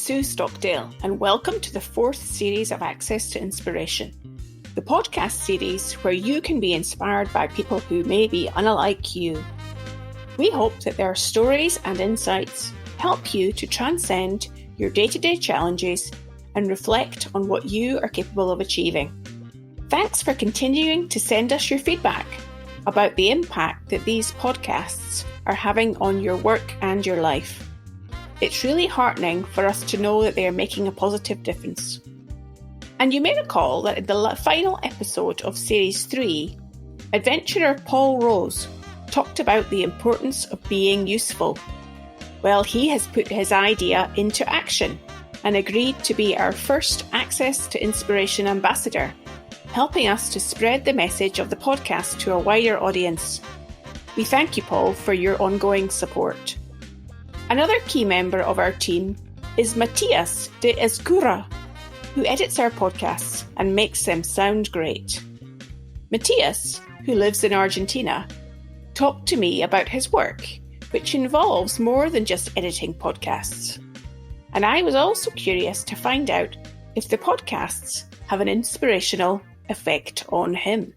Sue Stockdale, and welcome to the 4th series of Access to Inspiration, the podcast series where you can be inspired by people who may be unlike you. We hope that their stories and insights help you to transcend your day-to-day challenges and reflect on what you are capable of achieving. Thanks for continuing to send us your feedback about the impact that these podcasts are having on your work and your life. It's really heartening for us to know that they are making a positive difference. And you may recall that in the final episode of Series 3, adventurer Paul Rose talked about the importance of being useful. Well, he has put his idea into action and agreed to be our first Access to Inspiration ambassador, helping us to spread the message of the podcast to a wider audience. We thank you, Paul, for your ongoing support. Another key member of our team is Matías de Ezcurra, who edits our podcasts and makes them sound great. Matías, who lives in Argentina, talked to me about his work, which involves more than just editing podcasts. And I was also curious to find out if the podcasts have an inspirational effect on him.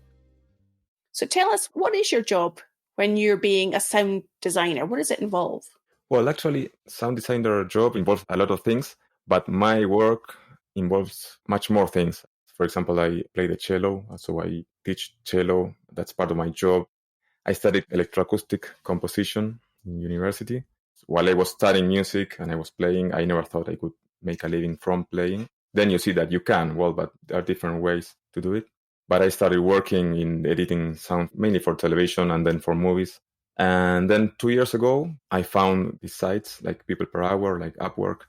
So tell us, what is your job when you're being a sound designer? What does it involve? Well, actually, sound designer job involves a lot of things, but my work involves much more things. For example, I play the cello, so I teach cello. That's part of my job. I studied electroacoustic composition in university. While I was studying music and I was playing, I never thought I could make a living from playing. Then you see that you can, but there are different ways to do it. But I started working in editing sound, mainly for television and then for movies. And then 2 years ago, I found these sites like People Per Hour, like Upwork,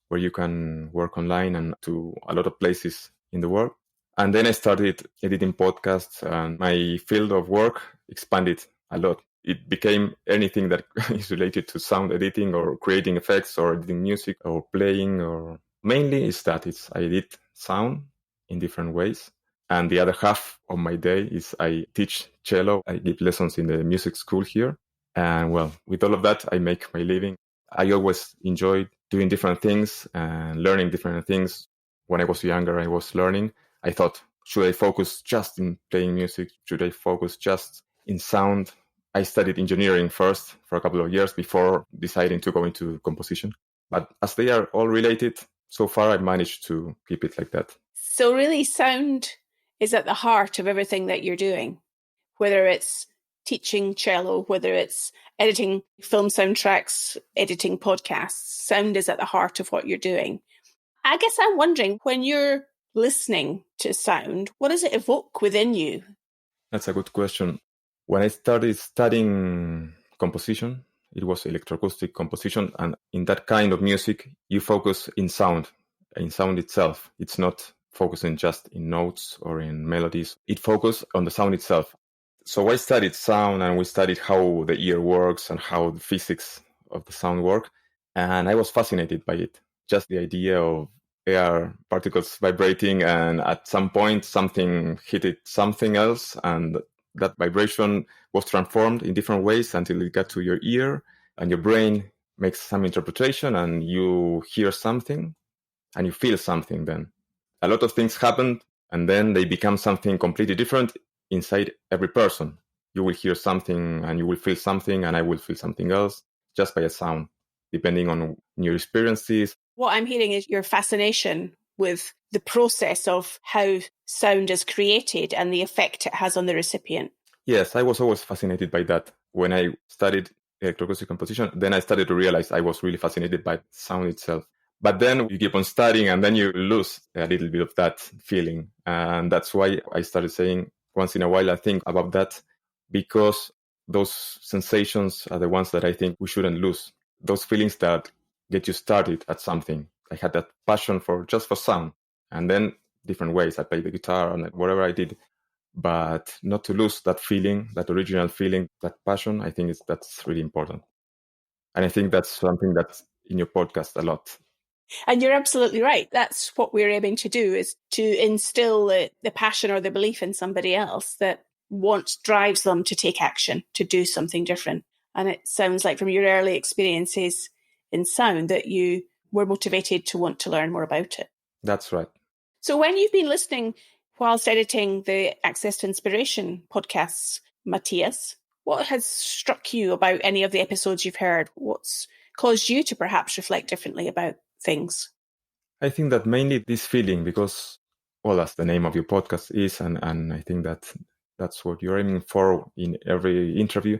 where you can work online and to a lot of places in the world. And then I started editing podcasts and my field of work expanded a lot. It became anything that is related to sound editing or creating effects or editing music or playing, or mainly is that I edit sound in different ways. And the other half of my day is I teach cello. I give lessons in the music school here. And with all of that, I make my living. I always enjoyed doing different things and learning different things. When I was younger, I was learning. I thought, should I focus just in playing music? Should I focus just in sound? I studied engineering first for a couple of years before deciding to go into composition. But as they are all related, so far I managed to keep it like that. So really, sound is at the heart of everything that you're doing, whether it's teaching cello, whether it's editing film soundtracks, editing podcasts. Sound is at the heart of what you're doing. I guess I'm wondering, when you're listening to sound, what does it evoke within you? That's a good question. When I started studying composition, it was electroacoustic composition. And in that kind of music, you focus in sound itself. It's not focusing just in notes or in melodies. It focuses on the sound itself. So I studied sound and we studied how the ear works and how the physics of the sound work. And I was fascinated by it. Just the idea of air particles vibrating and at some point something hit something else and that vibration was transformed in different ways until it got to your ear and your brain makes some interpretation and you hear something and you feel something then. A lot of things happened and then they become something completely different inside every person. You will hear something and you will feel something and I will feel something else just by a sound, depending on your experiences. What I'm hearing is your fascination with the process of how sound is created and the effect it has on the recipient. Yes, I was always fascinated by that. When I studied electroacoustic composition, then I started to realize I was really fascinated by sound itself. But then you keep on studying and then you lose a little bit of that feeling. And that's why I started saying, once in a while, I think about that, because those sensations are the ones that I think we shouldn't lose. Those feelings that get you started at something. I had that passion for sound. And then different ways. I played the guitar and whatever I did. But not to lose that feeling, that original feeling, that passion, I think that's really important. And I think that's something that's in your podcast a lot. And you're absolutely right. That's what we're aiming to do, is to instill the passion or the belief in somebody else that drives them to take action, to do something different. And it sounds like from your early experiences in sound that you were motivated to want to learn more about it. That's right. So when you've been listening whilst editing the Access to Inspiration podcasts, Matías, what has struck you about any of the episodes you've heard? What's caused you to perhaps reflect differently about things? I think that mainly this feeling, because, well, as the name of your podcast is, and I think that that's what you're aiming for in every interview.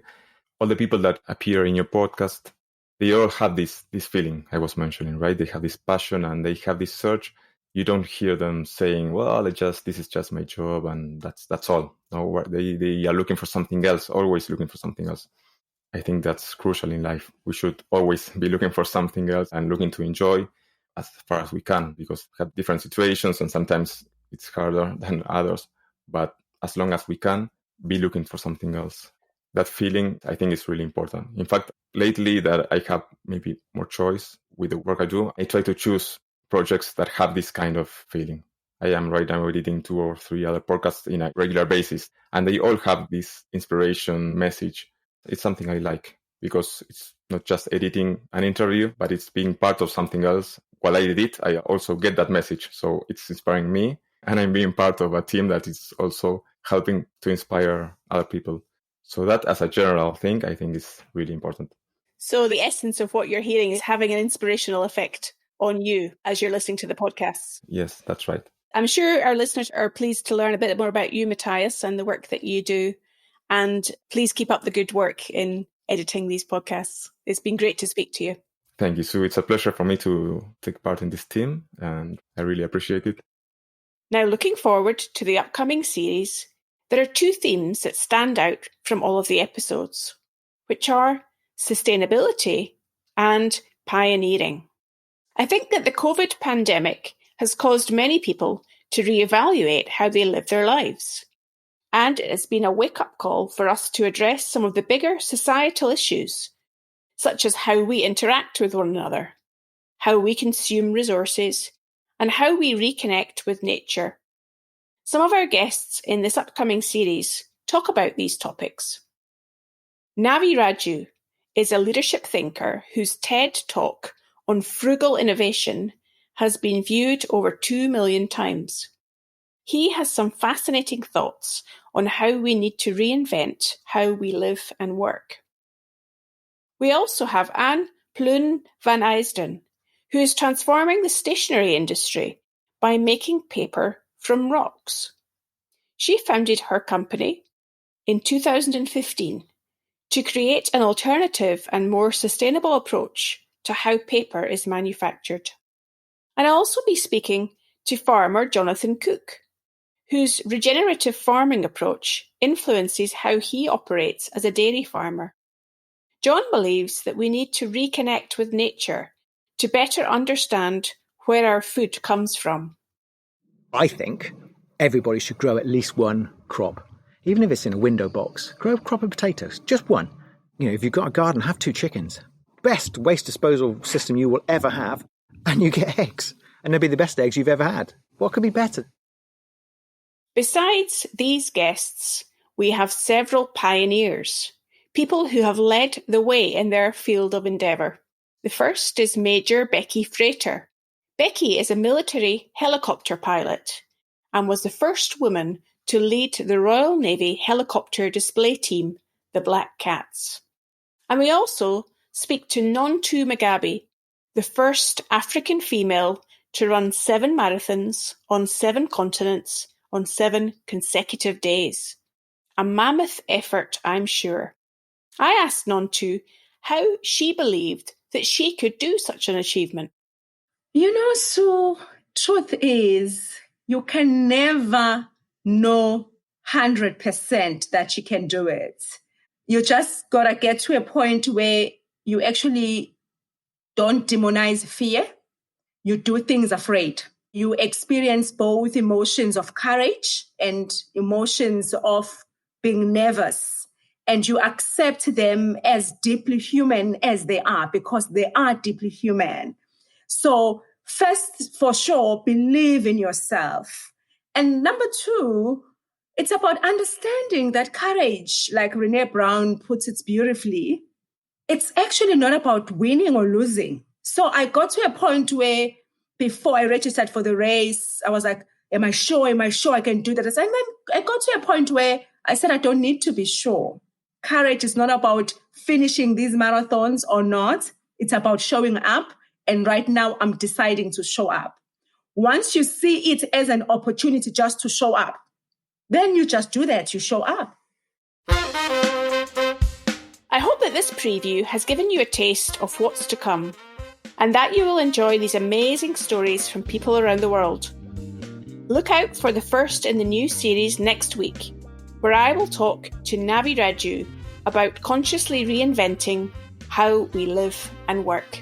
All the people that appear in your podcast, they all have this feeling I was mentioning, right? They have this passion and they have this search. You don't hear them saying, well, this is just my job and that's all. No, they are looking for something else, always looking for something else. I think that's crucial in life. We should always be looking for something else and looking to enjoy as far as we can, because we have different situations and sometimes it's harder than others. But as long as we can, be looking for something else. That feeling, I think, is really important. In fact, lately that I have maybe more choice with the work I do, I try to choose projects that have this kind of feeling. I am right now editing 2 or 3 other podcasts in a regular basis, and they all have this inspiration message. It's something I like because it's not just editing an interview, but it's being part of something else. While I edit, I also get that message. So it's inspiring me, and I'm being part of a team that is also helping to inspire other people. So that, as a general thing, I think is really important. So the essence of what you're hearing is having an inspirational effect on you as you're listening to the podcasts. Yes, that's right. I'm sure our listeners are pleased to learn a bit more about you, Matías, and the work that you do. And please keep up the good work in editing these podcasts. It's been great to speak to you. Thank you, Sue. It's a pleasure for me to take part in this team, and I really appreciate it. Now, looking forward to the upcoming series, there are 2 themes that stand out from all of the episodes, which are sustainability and pioneering. I think that the COVID pandemic has caused many people to reevaluate how they live their lives. And it has been a wake-up call for us to address some of the bigger societal issues, such as how we interact with one another, how we consume resources, and how we reconnect with nature. Some of our guests in this upcoming series talk about these topics. Navi Radjou is a leadership thinker whose TED Talk on frugal innovation has been viewed over 2 million times. He has some fascinating thoughts on how we need to reinvent how we live and work. We also have Anne Plun van Eysden, who is transforming the stationery industry by making paper from rocks. She founded her company in 2015 to create an alternative and more sustainable approach to how paper is manufactured. And I'll also be speaking to farmer Jonathan Cook, whose regenerative farming approach influences how he operates as a dairy farmer. John believes that we need to reconnect with nature to better understand where our food comes from. I think everybody should grow at least one crop. Even if it's in a window box, grow a crop of potatoes, just one. If you've got a garden, have 2 chickens. Best waste disposal system you will ever have, and you get eggs. And they'll be the best eggs you've ever had. What could be better? Besides these guests, we have several pioneers, people who have led the way in their field of endeavour. The first is Major Becky Frater. Becky is a military helicopter pilot and was the first woman to lead the Royal Navy helicopter display team, the Black Cats. And we also speak to Nontuthuko Mgahbi, the first African female to run 7 marathons on 7 continents on 7 consecutive days. A mammoth effort, I'm sure. I asked Nontu how she believed that she could do such an achievement. So truth is, you can never know 100% that you can do it. You just got to get to a point where you actually don't demonize fear. You do things afraid. You experience both emotions of courage and emotions of being nervous. And you accept them as deeply human as they are, because they are deeply human. So first, for sure, believe in yourself. And number 2, it's about understanding that courage, like Brené Brown puts it beautifully, it's actually not about winning or losing. So I got to a point where before I registered for the race, I was like, am I sure I can do that? And then I got to a point where I said, I don't need to be sure. Courage is not about finishing these marathons or not. It's about showing up. And right now I'm deciding to show up. Once you see it as an opportunity just to show up, then you just do that. You show up. I hope that this preview has given you a taste of what's to come, and that you will enjoy these amazing stories from people around the world. Look out for the first in the new series next week, where I will talk to Navi Radjou about consciously reinventing how we live and work.